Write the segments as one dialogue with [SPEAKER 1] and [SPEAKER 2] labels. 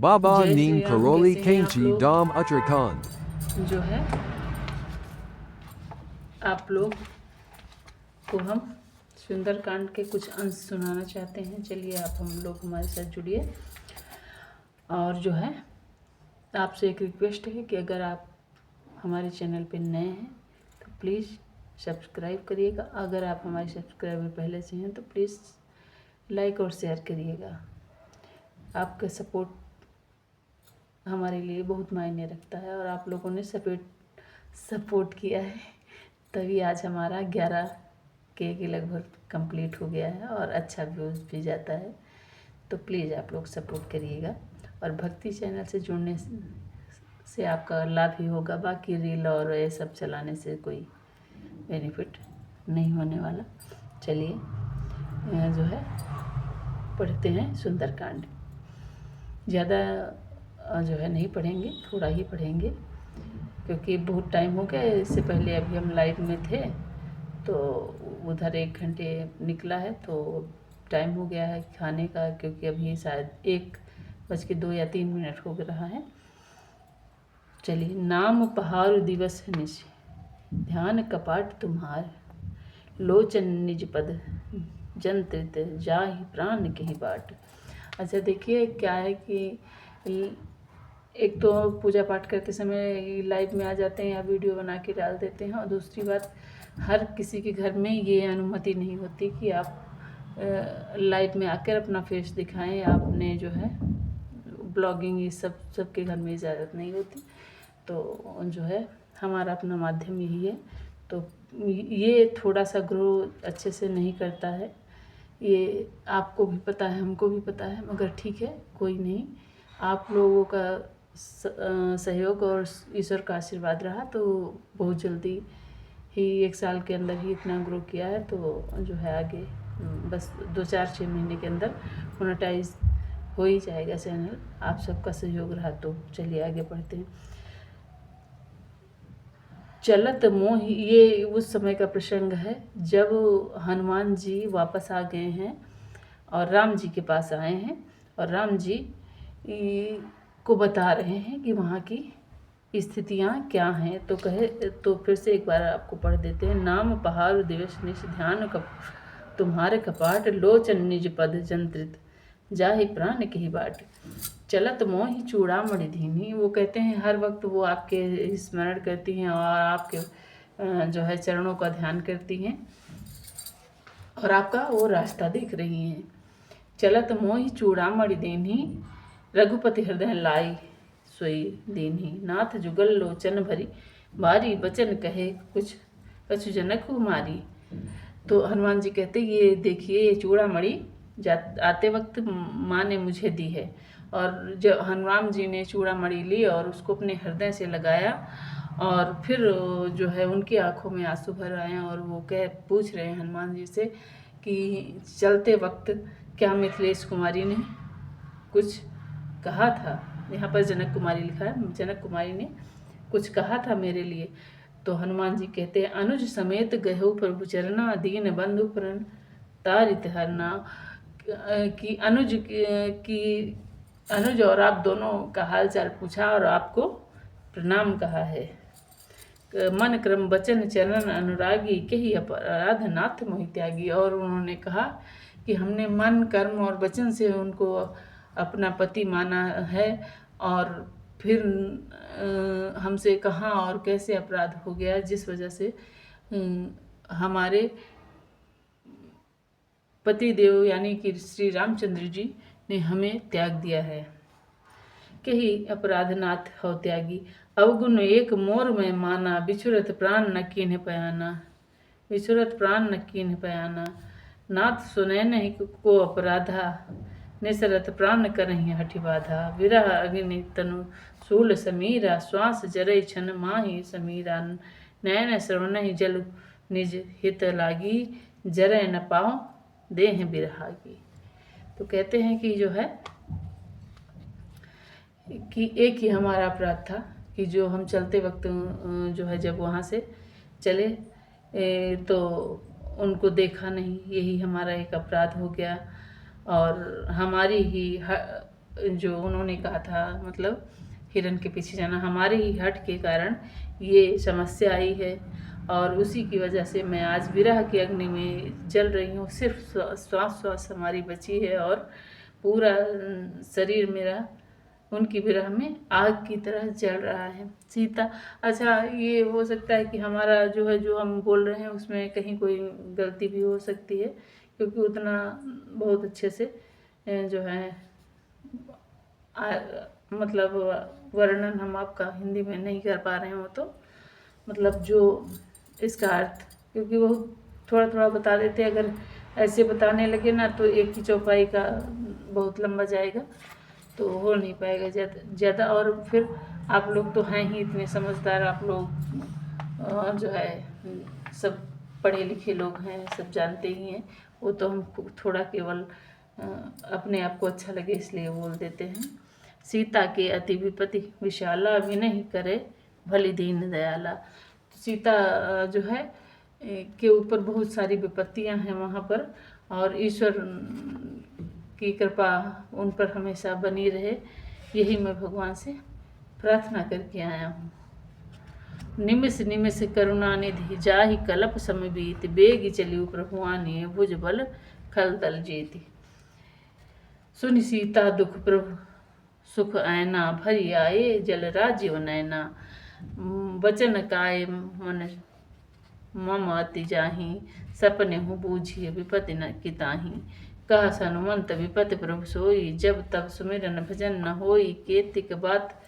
[SPEAKER 1] Baba
[SPEAKER 2] जय Shri
[SPEAKER 1] Ning
[SPEAKER 2] Ram.
[SPEAKER 1] Karoli
[SPEAKER 2] कैसे हैं आप
[SPEAKER 1] Kainchi
[SPEAKER 2] लोग?
[SPEAKER 1] Dam Uttarakhand.
[SPEAKER 2] जो है आप लोग को हम सुंदरकांड के कुछ अंश सुनाना चाहते हैं। चलिए आप हम लोग हमारे साथ जुड़िए। और जो है आपसे एक रिक्वेस्ट है कि अगर आप हमारे चैनल पे नए हैं तो प्लीज़ सब्सक्राइब करिएगा। अगर आप हमारे सब्सक्राइबर पहले से हैं तो प्लीज़ लाइक और शेयर करिएगा। आपका सपोर्ट हमारे लिए बहुत मायने रखता है और आप लोगों ने सपोर्ट किया है, तभी आज हमारा 11K के लगभग कंप्लीट हो गया है और अच्छा व्यूज़ भी जाता है। तो प्लीज़ आप लोग सपोर्ट करिएगा। और भक्ति चैनल से जुड़ने से आपका लाभ ही होगा, बाकी रील और ये सब चलाने से कोई बेनिफिट नहीं होने वाला। चलिए जो है पढ़ते हैं सुंदरकांड। ज़्यादा जो है नहीं पढ़ेंगे, थोड़ा ही पढ़ेंगे क्योंकि बहुत टाइम हो गया। इससे पहले अभी हम लाइव में थे तो उधर 1 घंटे निकला है तो टाइम हो गया है खाने का, क्योंकि अभी शायद 1:02 या 3 हो रहा है। चलिए। नाम पहाड़ दिवस निश, ध्यान कपाट तुम्हार, लोचन निज पद जंत्रित, जाहि प्राण के ही बाट। अच्छा देखिए क्या है कि एक तो पूजा पाठ करते समय लाइव में आ जाते हैं या वीडियो बना के डाल देते हैं, और दूसरी बात हर किसी के घर में ये अनुमति नहीं होती कि आप लाइव में आकर अपना फेस दिखाएं। आपने जो है ब्लॉगिंग ये सबके घर में इजाज़त नहीं होती। तो जो है हमारा अपना माध्यम यही है, तो ये थोड़ा सा ग्रो अच्छे से नहीं करता है। ये आपको भी पता है, हमको भी पता है, मगर ठीक है कोई नहीं। आप लोगों का सहयोग और ईश्वर का आशीर्वाद रहा तो बहुत जल्दी ही 1 साल के अंदर ही इतना ग्रो किया है। तो जो है आगे बस 2-4-6 महीने के अंदर मोनेटाइज हो ही जाएगा चैनल। आप सबका सहयोग रहा तो। चलिए आगे बढ़ते हैं। चलत मोह, ये उस समय का प्रसंग है जब हनुमान जी वापस आ गए हैं और राम जी के पास आए हैं, और राम जी को बता रहे हैं कि वहाँ की स्थितियाँ क्या हैं। तो फिर से एक बार आपको पढ़ देते हैं। नाम पहाड़ दिवस निश, ध्यान तुम्हारे कपाट, लोचन निज पद जंत्रित, जाहि प्राण के ही बाट। चलत मोहि चूड़ामणि दीन्ही, वो कहते हैं हर वक्त वो आपके स्मरण करती हैं और आपके जो है चरणों का ध्यान करती हैं और आपका वो रास्ता देख रही हैं। चलत मोहि चूड़ामणि दीन्ही, रघुपति हृदय लाई सोई दीन्ही, नाथ जुगल लोचन भरी, बारी बचन कहे कुछ कछु जनक मारी। तो हनुमान जी कहते ये देखिए ये चूड़ामणि आते वक्त माँ ने मुझे दी है। और जब हनुमान जी ने चूड़ामणि ली और उसको अपने हृदय से लगाया, और फिर जो है उनकी आंखों में आंसू भर आए और वो पूछ रहे हैं हनुमान जी से कि चलते वक्त क्या मिथिलेश कुमारी ने कुछ कहा था। यहाँ पर जनक कुमारी लिखा है, जनक कुमारी ने कुछ कहा था मेरे लिए। तो हनुमान जी कहते हैं अनुज समेत गहो प्रभु चरना, दीन बंधु प्रण तारित हरना। कि अनुज और आप दोनों का हाल चाल पूछा और आपको प्रणाम कहा है। मन क्रम वचन चरण अनुरागी, के ही अपराध नाथ मोहि त्यागी। और उन्होंने कहा कि हमने मन कर्म और वचन से उनको अपना पति माना है, और फिर हमसे कहाँ और कैसे अपराध हो गया जिस वजह से हमारे पति देव यानी कि श्री रामचंद्र जी ने हमें त्याग दिया है। के ही अपराधनाथ हो त्यागी, अवगुण एक मोर में माना, बिछुरत प्राण न कीन्ह पयाना, बिछुरत प्राण न कीन्ह पयाना। नाथ सुनै नहीं को अपराधा, निसरत प्राण करहि हठि बाधा। विरह अग्नि तनु शूल समीरा, श्वास जरै छन माहि समीरा। नयन श्रवणहि जल निज हित लागी, जरै न पाओ देह बिरहागी। तो कहते हैं कि जो है कि एक ही हमारा अपराध था कि जो हम चलते वक्त जो है जब वहाँ से चले तो उनको देखा नहीं, यही हमारा एक अपराध हो गया। और हमारी ही जो उन्होंने कहा था, मतलब हिरण के पीछे जाना, हमारे ही हट के कारण ये समस्या आई है और उसी की वजह से मैं आज विरह की अग्नि में जल रही हूँ। सिर्फ श्वास हमारी बची है और पूरा शरीर मेरा उनकी विरह में आग की तरह जल रहा है। सीता, अच्छा ये हो सकता है कि हमारा जो है, जो हम बोल रहे हैं उसमें कहीं कोई गलती भी हो सकती है, क्योंकि उतना बहुत अच्छे से जो है मतलब वर्णन हम आपका हिंदी में नहीं कर पा रहे हो, तो मतलब जो इसका अर्थ, क्योंकि बहुत थोड़ा थोड़ा बता देते, अगर ऐसे बताने लगे ना तो एक ही चौपाई का बहुत लंबा जाएगा, तो हो नहीं पाएगा ज़्यादा। और फिर आप लोग तो हैं ही इतने समझदार, आप लोग जो है सब पढ़े लिखे लोग हैं, सब जानते ही हैं। वो तो हम थोड़ा केवल अपने आप को अच्छा लगे इसलिए बोल देते हैं। सीता के अति विपत्ति विशाला, विनहि करे भली दीन दयाला। सीता जो है के ऊपर बहुत सारी विपत्तियां हैं वहाँ पर, और ईश्वर की कृपा उन पर हमेशा बनी रहे, यही मैं भगवान से प्रार्थना करके आया हूँ। निमिष निमिष करुणा निधि, जाहि कलप समय बीत, बेगी चलियो प्रभुआनी, भुज बल खल दल जेति। सुनि सीता दुख प्रभु सुख ऐना, भरी आए जल राज्य नैना। वचन काय मन मम अति जाहि, सपने हूँ बूझिए विपति न किताहि। कह हनुमंत विपति प्रभु सोई, जब तब सुमिरन भजन न होई। केतिक बात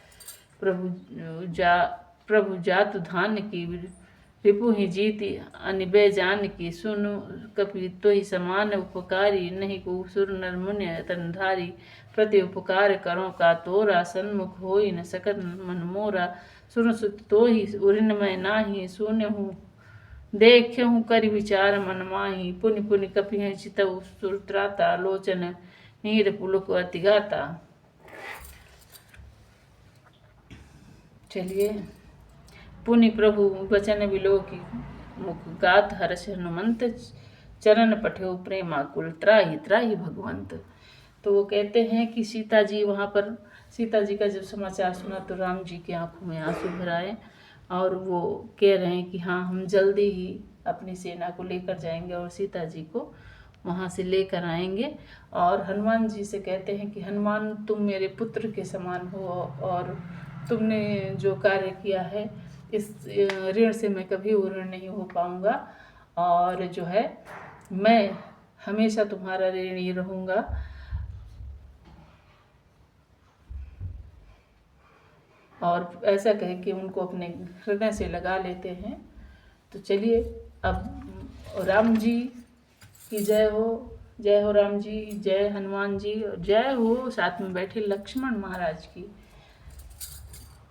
[SPEAKER 2] प्रभु जातु धान की, रिपु ही जीति अनिबे जान की। सुनु कपि तोहि समान उपकारी, नहीं को सुर नर मुनि तनधारी। प्रति उपकार करो का तोरा, सन्मुख होई न सकत मन मोरा। सुन सुत तोहि उरिनमय नाही, सुने हूँ देखे हूँ करि विचार मन माही। पुनि पुनि कपि चितउ सुरत्राता, लोचन नीर पुलक अति गाता। चलिए, पुनि प्रभु वचन विलोकी, मुख गात हर्ष हनुमंत। चरण पठो प्रेमाकुल, त्राहि त्राहि भगवंत। तो वो कहते हैं कि सीता जी वहाँ पर, सीता जी का जब समाचार सुना तो राम जी की आंखों में आंसू भर आए, और वो कह रहे हैं कि हाँ, हम जल्दी ही अपनी सेना को लेकर जाएंगे और सीता जी को वहाँ से लेकर आएंगे। और हनुमान जी से कहते हैं कि हनुमान, तुम मेरे पुत्र के समान हो और तुमने जो कार्य किया है, इस ऋण से मैं कभी ऋण नहीं हो पाऊँगा, और जो है मैं हमेशा तुम्हारा ऋणी रहूँगा। और ऐसा कह के उनको अपने हृदय से लगा लेते हैं। तो चलिए, अब राम जी की जय हो राम जी, जय हनुमान जी, और जय हो साथ में बैठे लक्ष्मण महाराज की।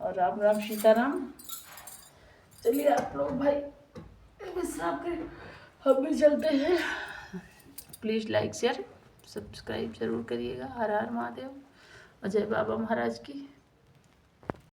[SPEAKER 2] और राम राम सीताराम। चलिए आप लोग भाई विश्राम करें, हम भी चलते हैं। प्लीज़ लाइक शेयर सब्सक्राइब जरूर करिएगा। हर हर महादेव और जय बाबा महाराज की।